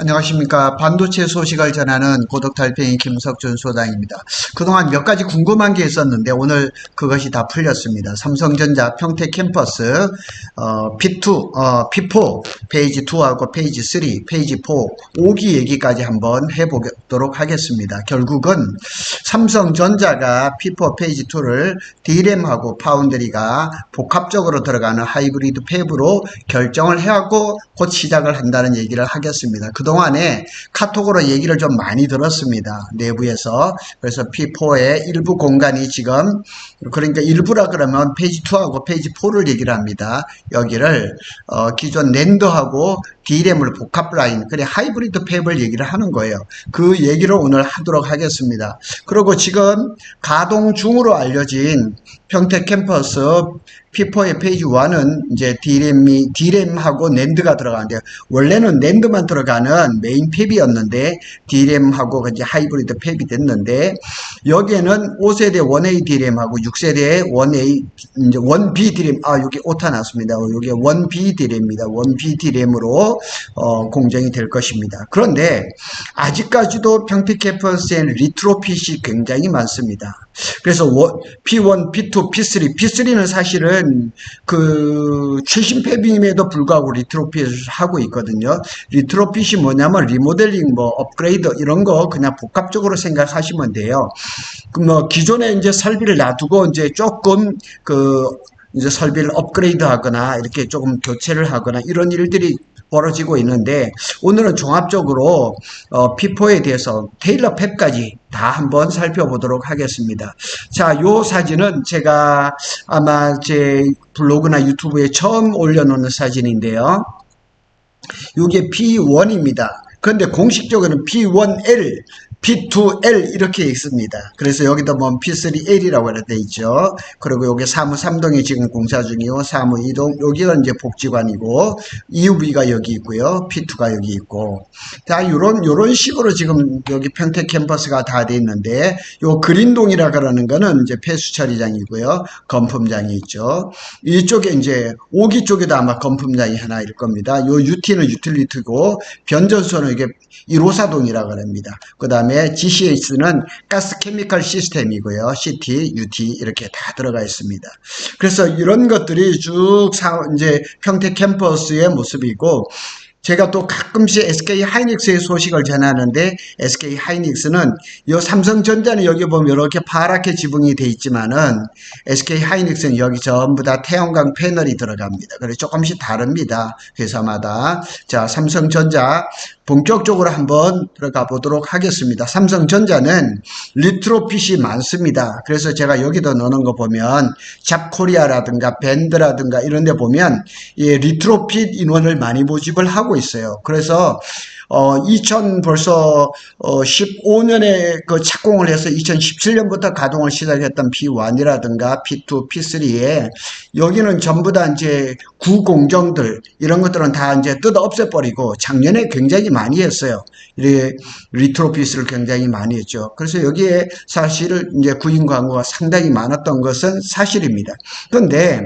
안녕하십니까. 반도체 소식을 전하는 고독달팽이 김석준 소장입니다. 그동안 몇 가지 궁금한 게 있었는데 오늘 그것이 다 풀렸습니다. 삼성전자 평택 캠퍼스 P2, P4 페이지 2하고 페이지 3, 페이지 4, 5기 얘기까지 한번 해보도록 하겠습니다. 결국은 삼성전자가 P4 페이지 2를 D램하고 파운드리가 복합적으로 들어가는 하이브리드 팹으로 결정을 해갖고 곧 시작을 한다는 얘기를 하겠습니다. 그동안에 카톡으로 얘기를 좀 많이 들었습니다. 내부에서. 그래서 P4의 일부 공간이 지금, 그러니까 일부라 그러면 페이지 2하고 페이지 4를 얘기를 합니다. 여기를 기존 낸드하고 D램을 복합 라인, 그래 하이브리드 팹을 얘기를 하는 거예요. 그 얘기를 오늘 하도록 하겠습니다. 그리고 지금 가동 중으로 알려진 평택 캠퍼스 P4의 페이지 1은 이제 D램하고 낸드가 들어가는데, 원래는 낸드만 들어가는 메인 팹이었는데, D램하고 이제 하이브리드 팹이 됐는데, 여기에는 5세대 1A D램하고 6세대 1A, 이제 1B D램, 여기 오타 났습니다. 여기 1B D램입니다. 1B D램으로, 공정이 될 것입니다. 그런데, 아직까지도 평택 캠퍼스엔 리트로핏이 굉장히 많습니다. 그래서 P1, P2, P3, P3는 사실은 그 최신 팹임에도 불구하고 리트로핏을 하고 있거든요. 리트로핏이 뭐냐면 리모델링, 업그레이드 이런 거 그냥 복합적으로 생각하시면 돼요. 그 기존에 이제 설비를 놔두고 이제 조금 이제 설비를 업그레이드 하거나 이렇게 조금 교체를 하거나 이런 일들이 벌어지고 있는데, 오늘은 종합적으로 P4에 대해서 테일러 팹까지 다 한번 살펴보도록 하겠습니다. 자, 요 사진은 제가 아마 제 블로그나 유튜브에 처음 올려놓은 사진인데요. 이게 P1입니다. 그런데 공식적으로는 P1L, P2L 이렇게 있습니다. 그래서 여기도 보면 P3L이라고 되어 있죠. 그리고 여기 사무 3동이 지금 공사 중이고, 사무 2동, 여기가 이제 복지관이고, EUV가 여기 있고요. P2가 여기 있고. 자, 요런 식으로 지금 여기 평택 캠퍼스가 다 돼 있는데, 요 그린동이라 그러는 거는 이제 폐수 처리장이고요. 건품장이 있죠. 이쪽에 이제 5기 쪽에도 아마 건품장이 하나일 겁니다. 요 UT는 유틸리티고, 변전소는 이게 154동이라고 합니다. 그 다음에 GCS는 가스 케미컬 시스템이고요. CT, UT 이렇게 다 들어가 있습니다. 그래서 이런 것들이 쭉 이제 평택 캠퍼스의 모습이고, 제가 또 가끔씩 SK 하이닉스의 소식을 전하는데, SK 하이닉스는 이 삼성전자는 여기 보면 이렇게 파랗게 지붕이 돼 있지만은 SK 하이닉스는 여기 전부 다 태양광 패널이 들어갑니다. 그래서 조금씩 다릅니다. 회사마다. 자, 삼성전자 본격적으로 한번 들어가 보도록 하겠습니다. 삼성전자는 리트로핏이 많습니다. 그래서 제가 여기도 넣는 거 보면 잡코리아라든가 밴드라든가 이런 데 보면 이 리트로핏 인원을 많이 모집을 하고 있어요. 그래서 벌써 15년에 그 착공을 해서 2017년부터 가동을 시작했던 P1이라든가 P2, P3에 여기는 전부 다 이제 구공정들 이런 것들은 다 이제 뜯어 없애버리고 작년에 굉장히 많이 했어요. 리트로핏을 굉장히 많이 했죠. 그래서 여기에 사실 이제 구인 광고가 상당히 많았던 것은 사실입니다. 그런데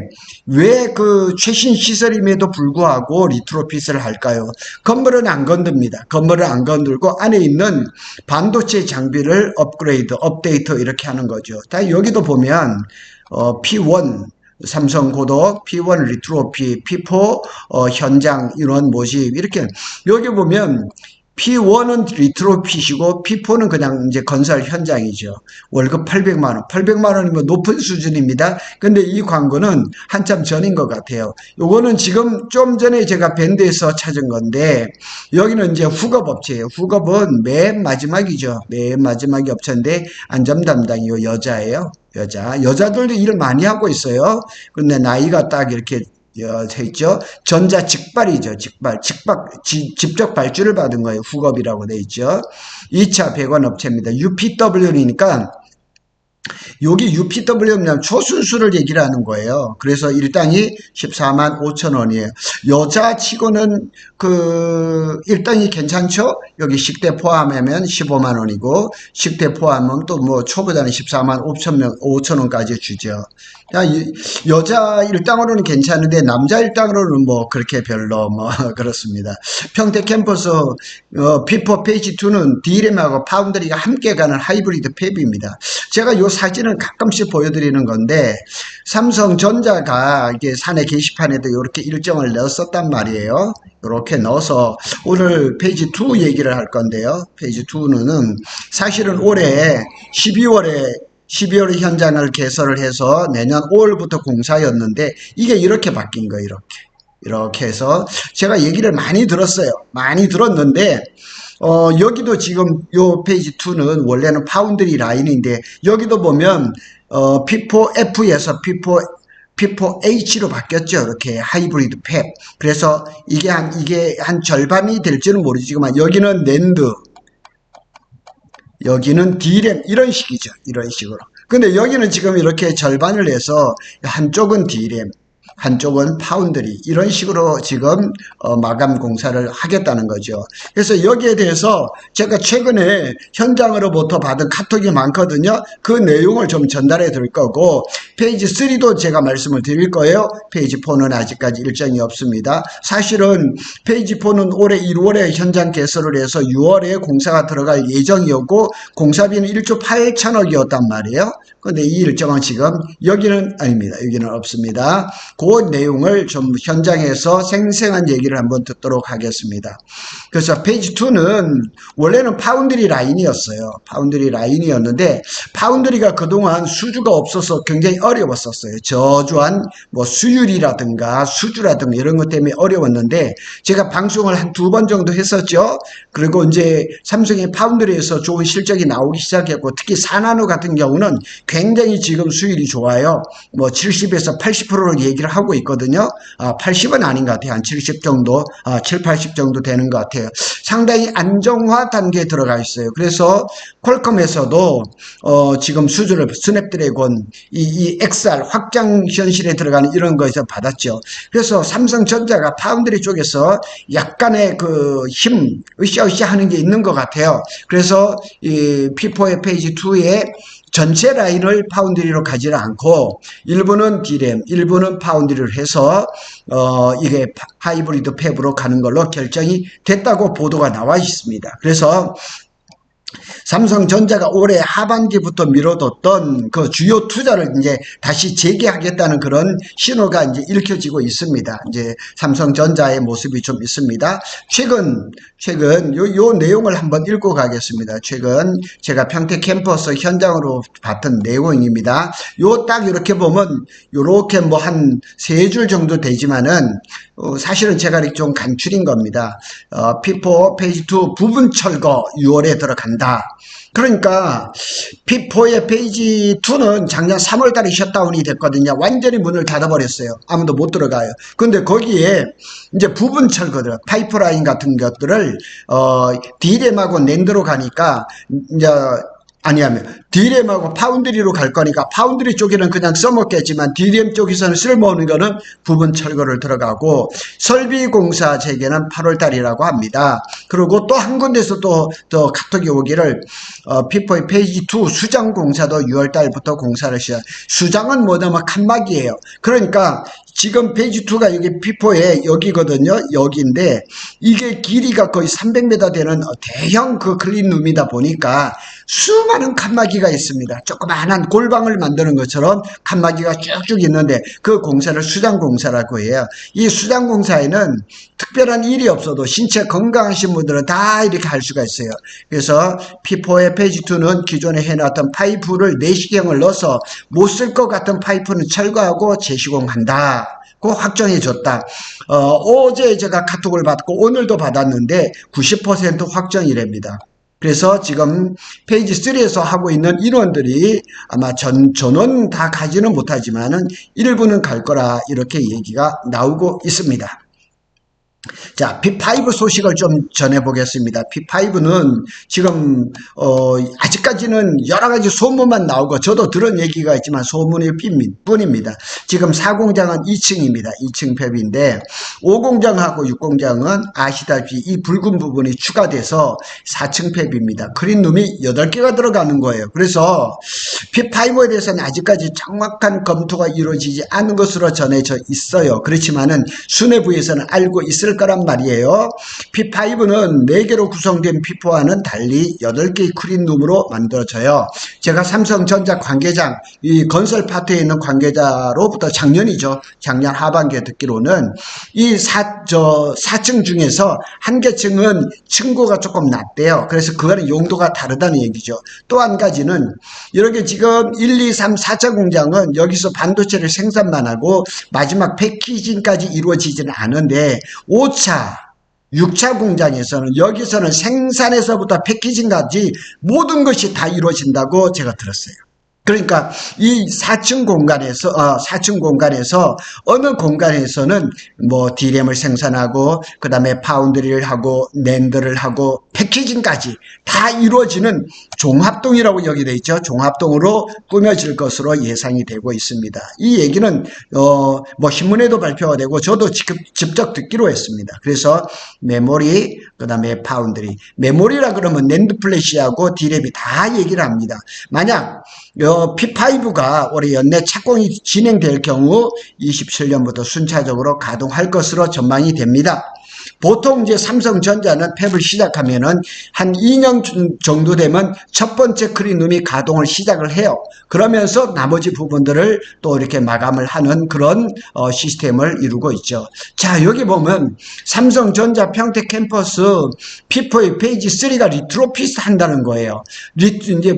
왜 그 최신 시설임에도 불구하고 리트로핏을 할까요? 건물은 안 건듭니다. 건물을 안 건들고 안에 있는 반도체 장비를 업그레이드, 업데이트 이렇게 하는 거죠. 다 여기도 보면 P1 삼성 고도, P1 리트로핏, P4 현장 인원 모집 이렇게 여기 보면 P1은 리트로핏이고 P4는 그냥 이제 건설 현장이죠. 월급 800만 원. 800만 원이면 높은 수준입니다. 근데 이 광고는 한참 전인 것 같아요. 요거는 지금 좀 전에 제가 밴드에서 찾은 건데, 여기는 이제 후급 업체예요. 후급은 맨 마지막이죠. 맨 마지막이 업체인데 안전 담당이 여자예요. 여자들도 일을 많이 하고 있어요. 근데 나이가 딱 이렇게 있죠. 전자 직발이죠. 직접 발주를 받은 거예요. 후급이라고 돼 있죠. 2차 배관 업체입니다. UPW니까 여기 UPW냐면 초순수를 얘기를 하는 거예요. 그래서 일당이 14만 5천 원이에요. 여자 치고는 그 일당이 괜찮죠? 여기 식대 포함하면 15만 원이고 식대 포함하면 또 뭐 초보자는 14만 5천 원까지 주죠. 여자 일당으로는 괜찮은데 남자 일당으로는 뭐 그렇게 별로 뭐 그렇습니다. 평택 캠퍼스 비포 페이지 2는 D램하고 파운드리가 함께 가는 하이브리드 팹입니다. 제가 요 사진을 가끔씩 보여드리는 건데 삼성전자가 이게 사내 게시판에도 이렇게 일정을 넣었었단 말이에요. 이렇게 넣어서 오늘 페이지 2 얘기를 할 건데요. 페이지 2는 사실은 올해 12월에 현장을 개설을 해서 내년 5월부터 공사였는데 이게 이렇게 바뀐 거예요. 이렇게 해서 제가 얘기를 많이 들었어요. 많이 들었는데 여기도 지금 요 페이지 2는 원래는 파운드리 라인인데 여기도 보면 P4F에서 P4H로 바뀌었죠. 이렇게 하이브리드 팹. 그래서 이게 한 절반이 될지는 모르지만 여기는 낸드, 여기는 D램 이런 식이죠. 이런 식으로. 근데 여기는 지금 이렇게 절반을 해서 한쪽은 D램, 한쪽은 파운드리 이런 식으로 지금 마감 공사를 하겠다는 거죠. 그래서 여기에 대해서 제가 최근에 현장으로부터 받은 카톡이 많거든요. 그 내용을 좀 전달해 드릴 거고 페이지 3도 제가 말씀을 드릴 거예요. 페이지 4는 아직까지 일정이 없습니다. 사실은 페이지 4는 올해 1월에 현장 개설을 해서 6월에 공사가 들어갈 예정이었고 공사비는 1조 8천억이었단 말이에요. 근데 이 일정은 지금 여기는 아닙니다. 여기는 없습니다. 그 내용을 좀 현장에서 생생한 얘기를 한번 듣도록 하겠습니다. 그래서 페이지 2는 원래는 파운드리 라인이었어요. 파운드리 라인이었는데 파운드리가 그동안 수주가 없어서 굉장히 어려웠었어요. 저조한 뭐 수율이라든가 수주라든가 이런 것 때문에 어려웠는데 제가 방송을 한 2번 정도 했었죠. 그리고 이제 삼성의 파운드리에서 좋은 실적이 나오기 시작했고 특히 사나노 같은 경우는 굉장히 지금 수율이 좋아요. 뭐 70에서 80%를 얘기를 하고 있거든요. 80은 아닌 것 같아요. 한 70 정도, 7, 80 정도 되는 것 같아요. 상당히 안정화 단계에 들어가 있어요. 그래서 퀄컴에서도 지금 수주를 스냅드래곤, 이 XR 확장 현실에 들어가는 이런 거에서 받았죠. 그래서 삼성전자가 파운드리 쪽에서 약간의 그 힘, 으쌰으쌰 하는 게 있는 것 같아요. 그래서 이 P4의 페이지 2에 전체 라인을 파운드리로 가지는 않고 일부는 D램, 일부는 파운드리를 해서 이게 하이브리드 팹으로 가는 걸로 결정이 됐다고 보도가 나와 있습니다. 그래서 삼성전자가 올해 하반기부터 미뤄뒀던 그 주요 투자를 이제 다시 재개하겠다는 그런 신호가 이제 읽혀지고 있습니다. 이제 삼성전자의 모습이 좀 있습니다. 최근 요 내용을 한번 읽고 가겠습니다. 최근 제가 평택 캠퍼스 현장으로 봤던 내용입니다. 요 딱 이렇게 보면 요렇게 뭐 한 3줄 정도 되지만은 사실은 제가 좀 간추린 겁니다. P4 페이지 2 부분 철거 6월에 들어간다. 그러니까 P4의 페이지 2는 작년 3월 달에 셧다운이 됐거든요. 완전히 문을 닫아버렸어요. 아무도 못 들어가요. 근데 거기에 이제 부분 철거들, 파이프라인 같은 것들을 D램하고 낸드로 가니까 이제 아니하면 D램하고 파운드리로 갈 거니까 파운드리 쪽에는 그냥 써먹겠지만 D램 쪽에서는 쓸모없는 거는 부분 철거를 들어가고 설비 공사 재개는 8월 달이라고 합니다. 그리고 또 한 군데서 또 카톡이 오기를 P4 페이지 2 수장 공사도 6월 달부터 공사를 시작. 수장은 뭐냐면 칸막이에요. 그러니까 지금 페이지 2가 여기 P4에 여기거든요. 여기인데 이게 길이가 거의 300m 되는 대형 그 클린룸이다 보니까 수많은 칸막이가 있습니다. 조그마한 골방을 만드는 것처럼 칸막이가 쭉쭉 있는데 그 공사를 수장공사라고 해요. 이 수장공사에는 특별한 일이 없어도 신체 건강하신 분들은 다 이렇게 할 수가 있어요. 그래서 P4의 페이지 2는 기존에 해놨던 파이프를 내시경을 넣어서 못 쓸 것 같은 파이프는 철거하고 재시공한다. 그 확정해 줬다. 어제 제가 카톡을 받고 오늘도 받았는데 90% 확정이랍니다. 그래서 지금 페이지 3에서 하고 있는 인원들이 아마 전원 다 가지는 못하지만은 일부는 갈 거라 이렇게 얘기가 나오고 있습니다. 자, P5 소식을 좀 전해보겠습니다. P5는 지금 아직까지는 여러 가지 소문만 나오고 저도 들은 얘기가 있지만 소문일 뿐입니다. 지금 4공장은 2층입니다. 2층 팹인데 5공장하고 6공장은 아시다시피 이 붉은 부분이 추가돼서 4층 팹입니다. 크린룸이 8개가 들어가는 거예요. 그래서 P5에 대해서는 아직까지 정확한 검토가 이루어지지 않은 것으로 전해져 있어요. 그렇지만은 수뇌부에서는 알고 있을 거란 말이에요. P5는 4개로 구성된 P4와는 달리 8개의 크린룸으로 만들어져요. 제가 삼성전자 관계장, 이 건설 파트에 있는 관계자로부터 작년이죠. 작년 하반기에 듣기로는 이 4층 중에서 한 개 층은 층고가 조금 낮대요. 그래서 그거는 용도가 다르다는 얘기죠. 또 한 가지는 이렇게 지금 1, 2, 3, 4차 공장은 여기서 반도체를 생산만 하고 마지막 패키징까지 이루어지지는 않은데 5차 6차 공장에서는 여기서는 생산에서부터 패키징까지 모든 것이 다 이루어진다고 제가 들었어요. 그러니까 이 4층 공간에서 어느 공간에서는 뭐 D램을 생산하고 그다음에 파운드리를 하고 낸드를 하고 패키징까지 다 이루어지는 종합동이라고 여기 돼 있죠. 종합동으로 꾸며질 것으로 예상이 되고 있습니다. 이 얘기는 뭐 신문에도 발표가 되고 저도 직접 듣기로 했습니다. 그래서 메모리 그다음에 파운드리, 메모리라 그러면 낸드 플래시하고 D램이 다 얘기를 합니다. 만약 P5가 올해 연내 착공이 진행될 경우 27년부터 순차적으로 가동할 것으로 전망이 됩니다. 보통 이제 삼성전자는 팹을 시작하면은 한 2년 정도 되면 첫 번째 크린룸이 가동을 시작을 해요. 그러면서 나머지 부분들을 또 이렇게 마감을 하는 그런 시스템을 이루고 있죠. 자, 여기 보면 삼성전자 평택 캠퍼스 P4의 페이지 3가 리트로피스 한다는 거예요. 이제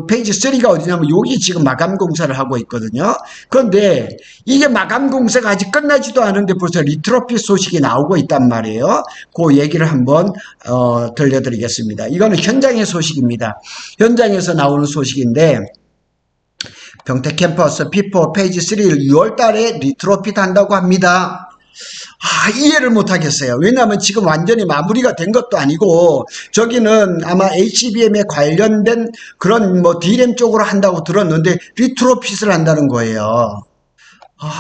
페이지 3가 어디냐면 여기 지금 마감 공사를 하고 있거든요. 그런데 이게 마감 공사가 아직 끝나지도 않은데 벌써 리트로피스 소식이 나오고 있단 말이에요. 그 얘기를 한번 들려드리겠습니다. 이거는 현장의 소식입니다. 현장에서 나오는 소식인데 평택 캠퍼스 P4 페이지 3를 6월 달에 리트로핏 한다고 합니다. 이해를 못하겠어요. 왜냐하면 지금 완전히 마무리가 된 것도 아니고 저기는 아마 HBM에 관련된 그런 뭐 D램 쪽으로 한다고 들었는데 리트로핏을 한다는 거예요.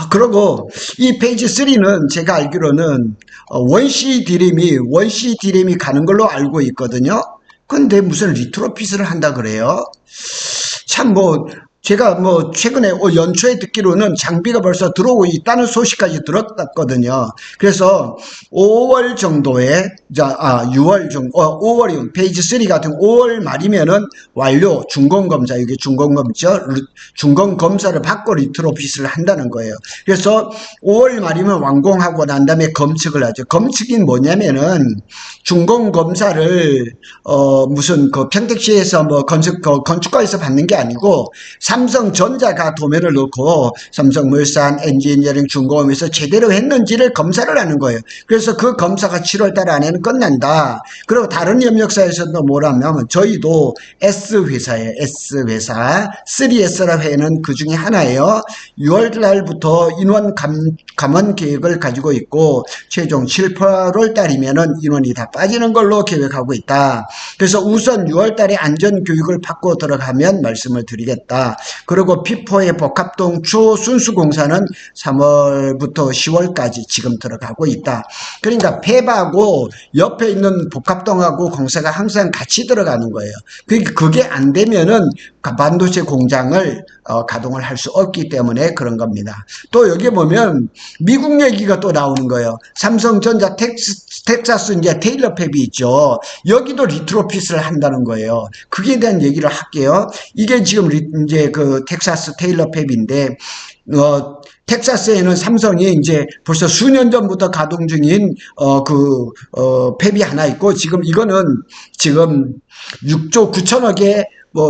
그리고 이 페이지 3는 제가 알기로는 원C D램이 가는 걸로 알고 있거든요. 근데 무슨 리트로핏을 한다 그래요? 참 제가 최근에 연초에 듣기로는 장비가 벌써 들어오고 있다는 소식까지 들었거든요. 그래서 5월 정도에 5월이 페이지 3 같은 5월 말이면은 완료 준공검사, 이게 준공검이죠. 준공검사를 받고 리트로핏을 한다는 거예요. 그래서 5월 말이면 완공하고 난 다음에 검측을 하죠. 검측이 뭐냐면은 준공검사를 무슨 평택시에서 건축가에서 받는 게 아니고 삼성전자가 도면을 넣고 삼성물산 엔지니어링 중공업에서 제대로 했는지를 검사를 하는 거예요. 그래서 그 검사가 7월달 안에는 끝난다. 그리고 다른 협력사에서도 뭐라면 저희도 S회사예요. S회사 3S라 회는 그 중에 하나예요. 6월달부터 인원 감원 계획을 가지고 있고 최종 7, 8월달이면은 인원이 다 빠지는 걸로 계획하고 있다. 그래서 우선 6월달에 안전교육을 받고 들어가면 말씀을 드리겠다. 그리고 P4의 복합동 초순수 공사는 3월부터 10월까지 지금 들어가고 있다. 그러니까 팹하고 옆에 있는 복합동하고 공사가 항상 같이 들어가는 거예요. 그게 안 되면은 반도체 공장을 가동을 할 수 없기 때문에 그런 겁니다. 또 여기 보면 미국 얘기가 또 나오는 거예요. 삼성전자 텍사스 이제 테일러 팹이 있죠. 여기도 리트로핏을 한다는 거예요. 그에 대한 얘기를 할게요. 이게 지금 이제 그 텍사스 테일러 팹인데 텍사스에는 삼성이 이제 벌써 수년 전부터 가동 중인 팹이 하나 있고 지금 이거는 지금 6조 9천억의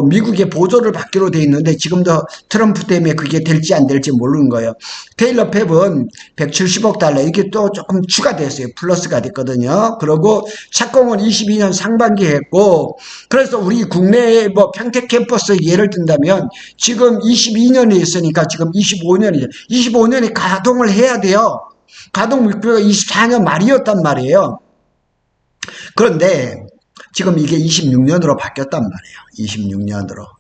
미국의 보조를 받기로 돼 있는데 지금도 트럼프 때문에 그게 될지 안 될지 모르는 거예요. 테일러 팹은 170억 달러 이게 또 조금 추가됐어요. 플러스가 됐거든요. 그리고 착공은 22년 상반기에 했고 그래서 우리 국내의 평택 캠퍼스 예를 든다면 지금 22년에 있으니까 지금 25년에 가동을 해야 돼요. 가동 목표가 24년 말이었단 말이에요. 그런데 지금 이게 26년으로 바뀌었단 말이에요. 26년으로.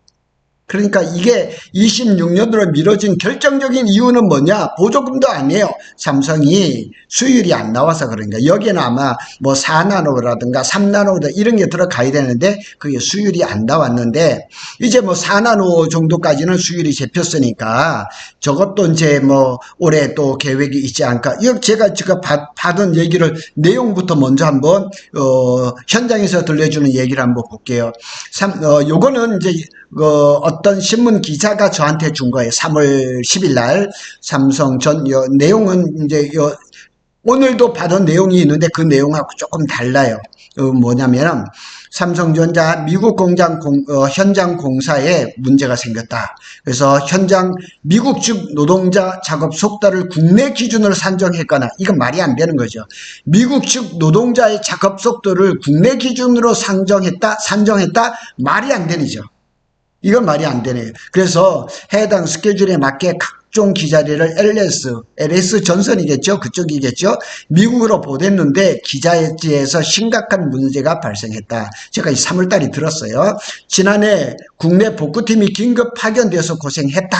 그러니까 이게 26년으로 미뤄진 결정적인 이유는 뭐냐? 보조금도 아니에요. 삼성이 수율이 안 나와서 그러니까 여기는 아마 뭐 4나노라든가 3나노 이런 게 들어가야 되는데 그게 수율이 안 나왔는데 이제 뭐 4나노 정도까지는 수율이 잡혔으니까 저것도 이제 뭐 올해 또 계획이 있지 않을까. 이거 제가 받은 얘기를 내용부터 먼저 한번 현장에서 들려주는 얘기를 한번 볼게요. 요거는 이제 어떤 신문 기자가 저한테 준 거예요. 3월 10일 날 삼성전 내용은 이제 오늘도 받은 내용이 있는데 그 내용하고 조금 달라요. 뭐냐면 삼성전자 미국 공장 현장 공사에 문제가 생겼다. 그래서 현장 미국 측 노동자 작업 속도를 국내 기준으로 산정했거나 이건 말이 안 되는 거죠. 미국 측 노동자의 작업 속도를 국내 기준으로 산정했다 말이 안 되죠. 이건 말이 안 되네요. 그래서 해당 스케줄에 맞게 각종 기자리를 LS 전선이겠죠. 그쪽이겠죠. 미국으로 보냈는데 기자회지에서 심각한 문제가 발생했다. 제가 3월달에 들었어요. 지난해 국내 복구팀이 긴급 파견돼서 고생했다.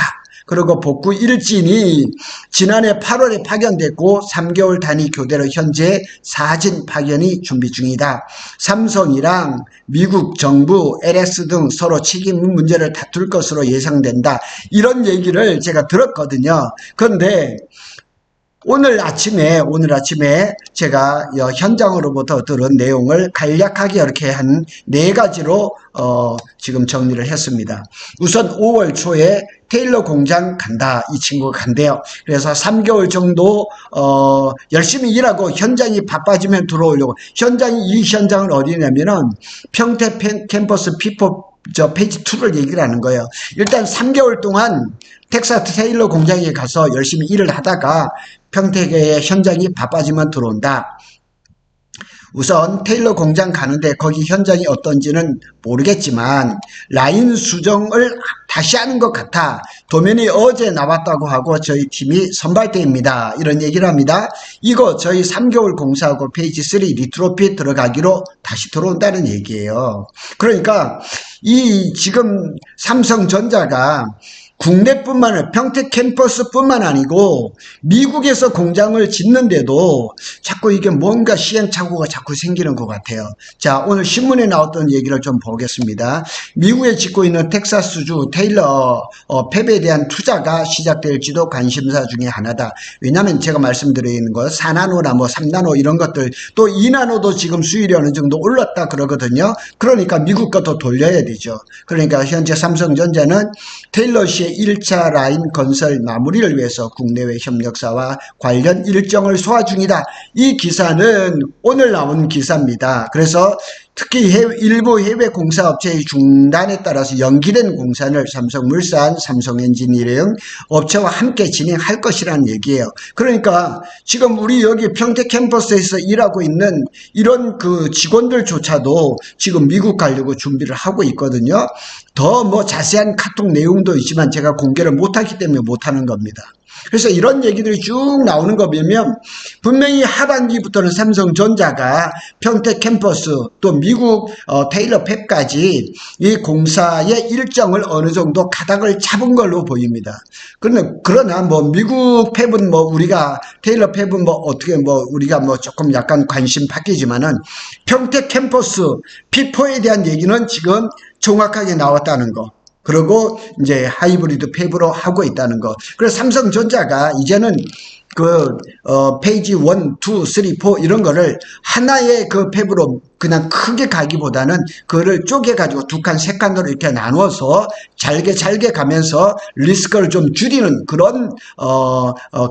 그리고 복구 일진이 지난해 8월에 파견됐고 3개월 단위 교대로 현재 사진 파견이 준비 중이다. 삼성이랑 미국 정부, LS 등 서로 책임 문제를 다툴 것으로 예상된다. 이런 얘기를 제가 들었거든요. 그런데 오늘 아침에 제가 현장으로부터 들은 내용을 간략하게 이렇게 한 4가지로 지금 정리를 했습니다. 우선 5월 초에 테일러 공장 간다. 이 친구가 간대요. 그래서 3개월 정도 열심히 일하고 현장이 바빠지면 들어오려고. 이 현장은 어디냐면은 평택 캠퍼스 P4 페이지 2를 얘기를 하는 거예요. 일단 3개월 동안 텍사스 테일러 공장에 가서 열심히 일을 하다가 평택의 현장이 바빠지면 들어온다. 우선 테일러 공장 가는데 거기 현장이 어떤지는 모르겠지만 라인 수정을 다시 하는 것 같아. 도면이 어제 나왔다고 하고 저희 팀이 선발대입니다. 이런 얘기를 합니다. 이거 저희 3개월 공사하고 페이지 3 리트로핏 들어가기로 다시 들어온다는 얘기예요. 그러니까 이 지금 삼성전자가 국내뿐만 아니라 평택 캠퍼스뿐만 아니고 미국에서 공장을 짓는데도 자꾸 이게 뭔가 시행착오가 자꾸 생기는 것 같아요. 자, 오늘 신문에 나왔던 얘기를 좀 보겠습니다. 미국에 짓고 있는 텍사스주 테일러 팹에 대한 투자가 시작될지도 관심사 중에 하나다. 왜냐하면 제가 말씀드리는 거 4나노나 뭐 3나노 이런 것들 또 2나노도 지금 수율이 어느 정도 올랐다 그러거든요. 그러니까 미국 것도 돌려야 되죠. 그러니까 현재 삼성전자는 테일러시의 1차 라인 건설 마무리를 위해서 국내외 협력사와 관련 일정을 소화 중이다. 이 기사는 오늘 나온 기사입니다. 그래서 특히 일부 해외 공사업체의 중단에 따라서 연기된 공사를 삼성물산, 삼성엔지니어링 업체와 함께 진행할 것이라는 얘기예요. 그러니까 지금 우리 여기 평택 캠퍼스에서 일하고 있는 이런 그 직원들조차도 지금 미국 가려고 준비를 하고 있거든요. 더 뭐 자세한 카톡 내용도 있지만 제가 공개를 못하기 때문에 못하는 겁니다. 그래서 이런 얘기들이 쭉 나오는 거 보면 분명히 하반기부터는 삼성전자가 평택 캠퍼스 또 미국 테일러 팹까지 이 공사의 일정을 어느 정도 가닥을 잡은 걸로 보입니다. 그러나 뭐 미국 팹은 뭐 우리가 테일러 팹은 뭐 어떻게 뭐 우리가 뭐 조금 약간 관심 바뀌지만은 평택 캠퍼스 P4에 대한 얘기는 지금 정확하게 나왔다는 거. 그리고 이제 하이브리드 팹으로 하고 있다는 거. 그래서 삼성전자가 이제는 페이지 1, 2, 3, 4 이런 거를 하나의 그 팹으로 그냥 크게 가기보다는 그거를 쪼개가지고 2칸, 3칸으로 이렇게 나누어서 잘게 가면서 리스크를 좀 줄이는 그런,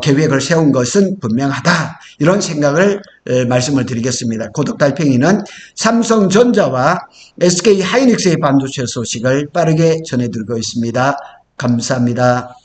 계획을 세운 것은 분명하다. 이런 생각을 말씀을 드리겠습니다. 고독달팽이는 삼성전자와 SK 하이닉스의 반도체 소식을 빠르게 전해드리고 있습니다. 감사합니다.